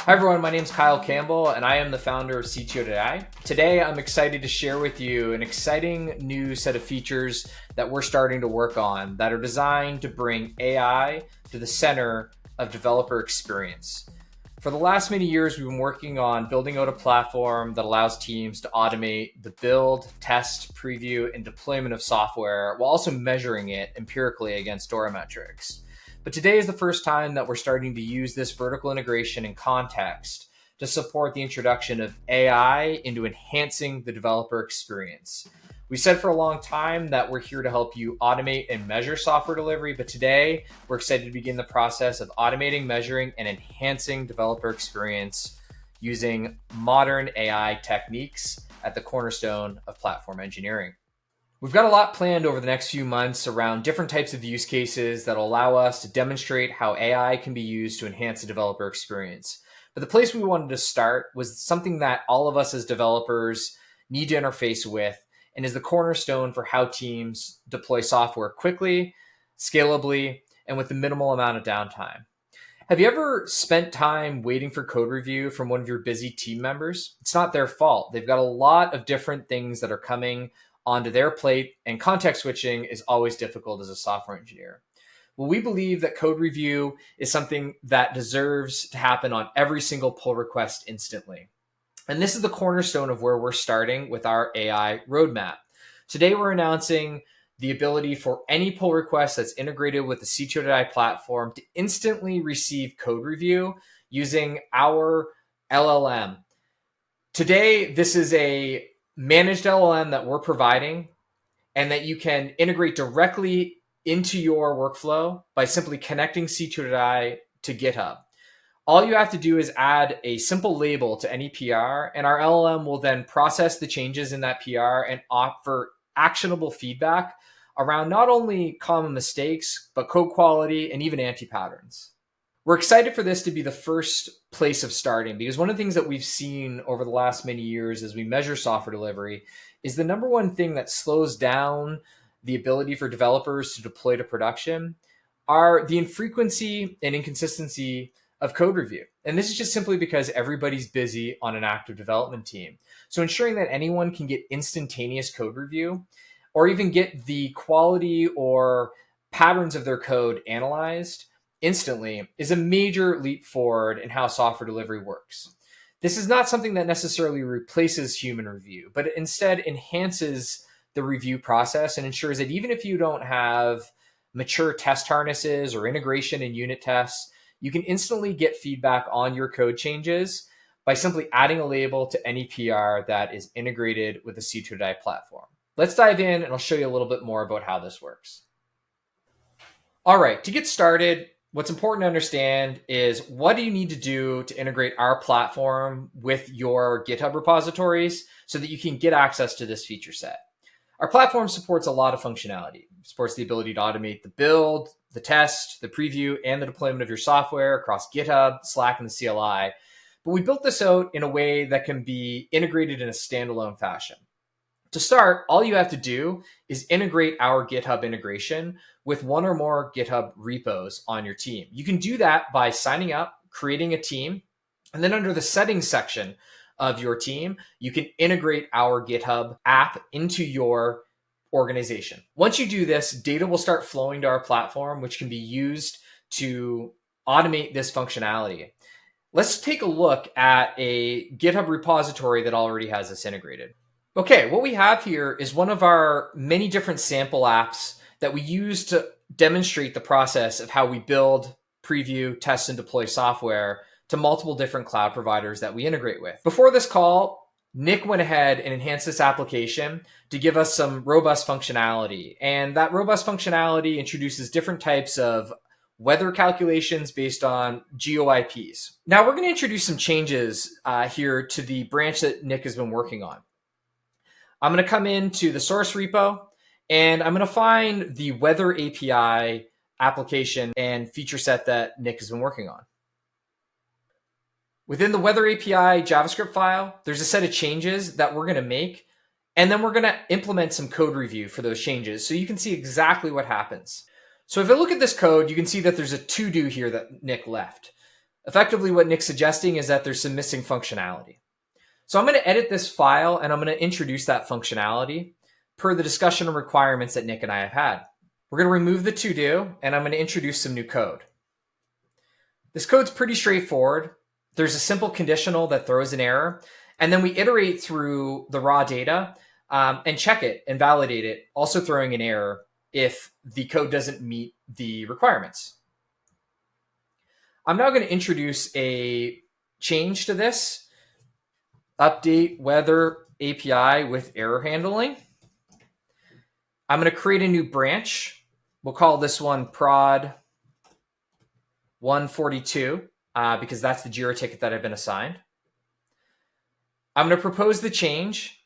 Hi everyone, my name is Kyle Campbell and I am the founder of CTO.ai. Today I'm excited to share with you an exciting new set of features that we're starting to work on that are designed to bring AI to the center of developer experience. For the last many years, we've been working on building out a platform that allows teams to automate the build, test, preview, and deployment of software while also measuring it empirically against DORA metrics. But today is the first time that we're starting to use this vertical integration and context to support the introduction of AI into enhancing the developer experience. We said for a long time that we're here to help you automate and measure software delivery, but today we're excited to begin the process of automating, measuring, and enhancing developer experience using modern AI techniques at the cornerstone of platform engineering. We've got a lot planned over the next few months around different types of use cases that will allow us to demonstrate how AI can be used to enhance the developer experience. But the place we wanted to start was something that all of us as developers need to interface with and is the cornerstone for how teams deploy software quickly, scalably, and with the minimal amount of downtime. Have you ever spent time waiting for code review from one of your busy team members? It's not their fault. They've got a lot of different things that are coming onto their plate, and context switching is always difficult as a software engineer. Well, we believe that code review is something that deserves to happen on every single pull request instantly. And this is the cornerstone of where we're starting with our AI roadmap. Today, we're announcing the ability for any pull request that's integrated with the CTO.ai platform to instantly receive code review using our LLM. Today, this is a managed LLM that we're providing and that you can integrate directly into your workflow by simply connecting CTO.ai to GitHub. All you have to do is add a simple label to any PR, and our LLM will then process the changes in that PR and offer actionable feedback around not only common mistakes, but code quality and even anti-patterns. We're excited for this to be the first place of starting because one of the things that we've seen over the last many years as we measure software delivery is the number one thing that slows down the ability for developers to deploy to production are the infrequency and inconsistency of code review. And this is just simply because everybody's busy on an active development team. So ensuring that anyone can get instantaneous code review or even get the quality or patterns of their code analyzed instantly is a major leap forward in how software delivery works. This is not something that necessarily replaces human review, but it instead enhances the review process and ensures that even if you don't have mature test harnesses or integration and unit tests, you can instantly get feedback on your code changes by simply adding a label to any PR that is integrated with the CTO.ai platform. Let's dive in and I'll show you a little bit more about how this works. All right, to get started, what's important to understand is what do you need to do to integrate our platform with your GitHub repositories so that you can get access to this feature set. Our platform supports a lot of functionality. It supports the ability to automate the build, the test, the preview, and the deployment of your software across GitHub, Slack, and the CLI. But we built this out in a way that can be integrated in a standalone fashion. To start, all you have to do is integrate our GitHub integration with one or more GitHub repos on your team. You can do that by signing up, creating a team, and then under the settings section of your team, you can integrate our GitHub app into your organization. Once you do this, data will start flowing to our platform, which can be used to automate this functionality. Let's take a look at a GitHub repository that already has this integrated. Okay, what we have here is one of our many different sample apps that we use to demonstrate the process of how we build, preview, test, and deploy software to multiple different cloud providers that we integrate with. Before this call, Nick went ahead and enhanced this application to give us some robust functionality. And that robust functionality introduces different types of weather calculations based on GeoIPs. Now we're going to introduce some changes here to the branch that Nick has been working on. I'm going to come into the source repo and I'm going to find the weather API application and feature set that Nick has been working on. Within the weather API JavaScript file, there's a set of changes that we're going to make, and then we're going to implement some code review for those changes so you can see exactly what happens. So if I look at this code, you can see that there's a to-do here that Nick left. Effectively, what Nick's suggesting is that there's some missing functionality. So I'm going to edit this file and I'm going to introduce that functionality per the discussion and requirements that Nick and I have had. We're going to remove the to-do and I'm going to introduce some new code. This code's pretty straightforward. There's a simple conditional that throws an error, and then we iterate through the raw data and check it and validate it, also throwing an error if the code doesn't meet the requirements. I'm now going to introduce a change to this. Update weather API with error handling. I'm going to create a new branch. We'll call this one prod 142 because that's the Jira ticket that I've been assigned. I'm going to propose the change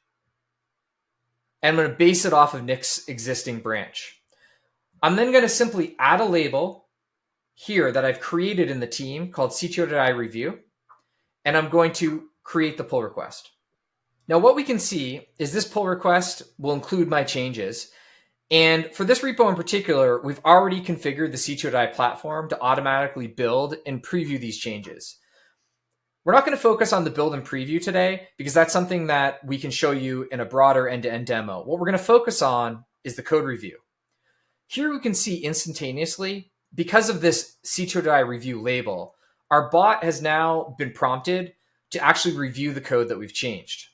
and I'm going to base it off of Nick's existing branch. I'm then going to simply add a label here that I've created in the team called CTO.ai Review, and I'm going to create the pull request. Now, what we can see is this pull request will include my changes. And for this repo in particular, we've already configured the CTO.ai platform to automatically build and preview these changes. We're not going to focus on the build and preview today because that's something that we can show you in a broader end-to-end demo. What we're going to focus on is the code review. Here we can see instantaneously, because of this CTO.ai Review label, our bot has now been prompted to actually review the code that we've changed.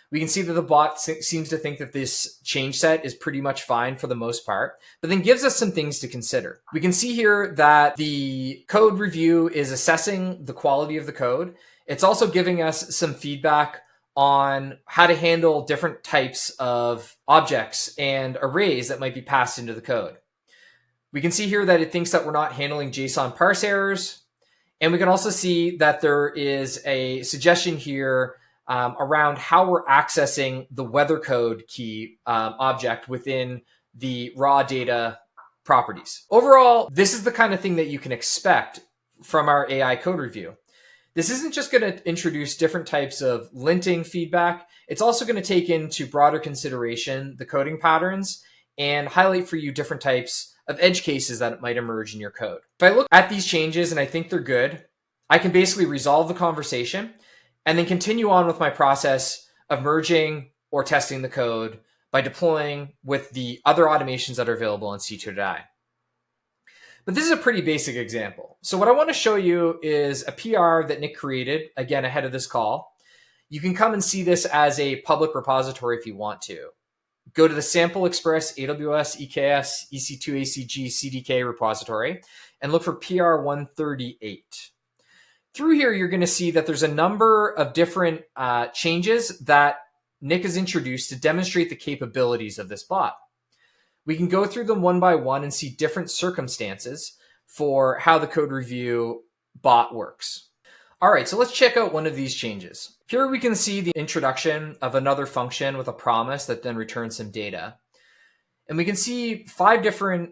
We can see that the bot seems to think that this change set is pretty much fine for the most part, but then gives us some things to consider. We can see here that the code review is assessing the quality of the code. It's also giving us some feedback on how to handle different types of objects and arrays that might be passed into the code. We can see here that it thinks that we're not handling JSON parse errors. And we can also see that there is a suggestion here around how we're accessing the weather code key object within the raw data properties. Overall, this is the kind of thing that you can expect from our AI code review. This isn't just going to introduce different types of linting feedback. It's also going to take into broader consideration the coding patterns and highlight for you different types of edge cases that might emerge in your code. If I look at these changes and I think they're good, I can basically resolve the conversation and then continue on with my process of merging or testing the code by deploying with the other automations that are available in CTO.ai. But this is a pretty basic example. So what I want to show you is a PR that Nick created, again, ahead of this call. You can come and see this as a public repository if you want to. Go to the Sample Express AWS EKS EC2 ACG CDK repository and look for PR 138. Through here, you're going to see that there's a number of different changes that Nick has introduced to demonstrate the capabilities of this bot. We can go through them one by one and see different circumstances for how the code review bot works. All right, so let's check out one of these changes. Here we can see the introduction of another function with a promise that then returns some data. And we can see 5 different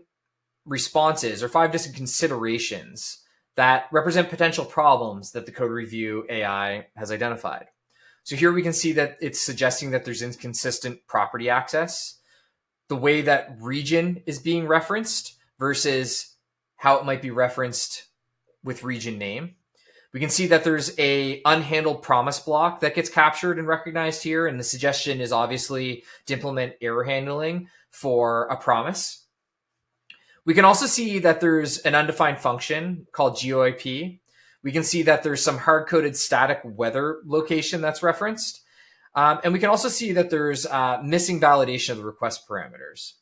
responses or 5 different considerations that represent potential problems that the code review AI has identified. So here we can see that it's suggesting that there's inconsistent property access, the way that region is being referenced versus how it might be referenced with region name. We can see that there's a unhandled promise block that gets captured and recognized here. And the suggestion is obviously to implement error handling for a promise. We can also see that there's an undefined function called GOIP. We can see that there's some hard-coded static weather location that's referenced. And we can also see that there's missing validation of the request parameters.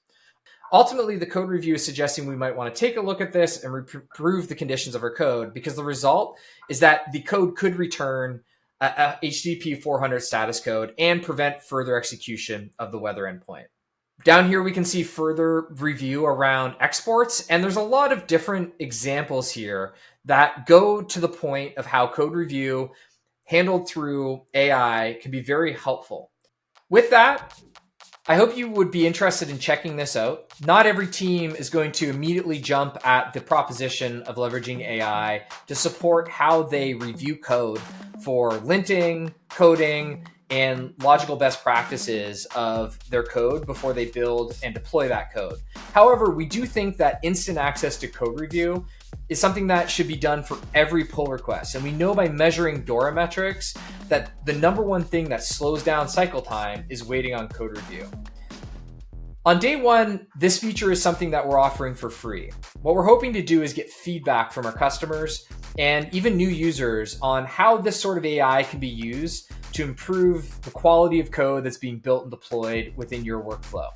Ultimately, the code review is suggesting we might want to take a look at this and improve the conditions of our code, because the result is that the code could return a HTTP 400 status code and prevent further execution of the weather endpoint. Down here, we can see further review around exports, and there's a lot of different examples here that go to the point of how code review handled through AI can be very helpful. With that, I hope you would be interested in checking this out. Not every team is going to immediately jump at the proposition of leveraging AI to support how they review code for linting, coding, and logical best practices of their code before they build and deploy that code. However, we do think that instant access to code review is something that should be done for every pull request. And we know by measuring DORA metrics that the number one thing that slows down cycle time is waiting on code review. On day one, this feature is something that we're offering for free. What we're hoping to do is get feedback from our customers and even new users on how this sort of AI can be used to improve the quality of code that's being built and deployed within your workflow.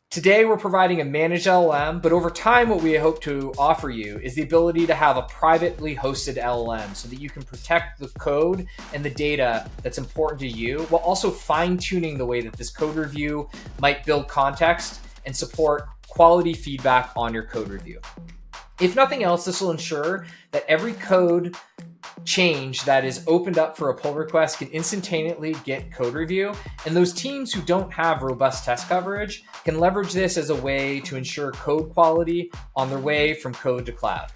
Today, we're providing a managed LLM, but over time, what we hope to offer you is the ability to have a privately hosted LLM so that you can protect the code and the data that's important to you, while also fine-tuning the way that this code review might build context and support quality feedback on your code review. If nothing else, this will ensure that every code change that is opened up for a pull request can instantaneously get code review, and those teams who don't have robust test coverage can leverage this as a way to ensure code quality on their way from code to cloud.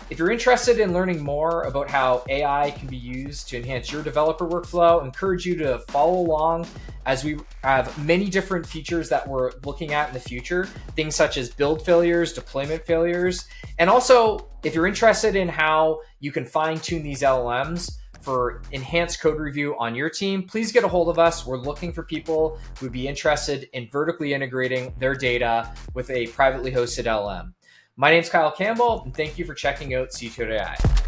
If you're interested in learning more about how AI can be used to enhance your developer workflow, I encourage you to follow along as we have many different features that we're looking at in the future, things such as build failures, deployment failures, and also if you're interested in how you can fine-tune these LLMs for enhanced code review on your team, please get a hold of us. We're looking for people who would be interested in vertically integrating their data with a privately hosted LLM. My name's Kyle Campbell, and thank you for checking out CTO.ai.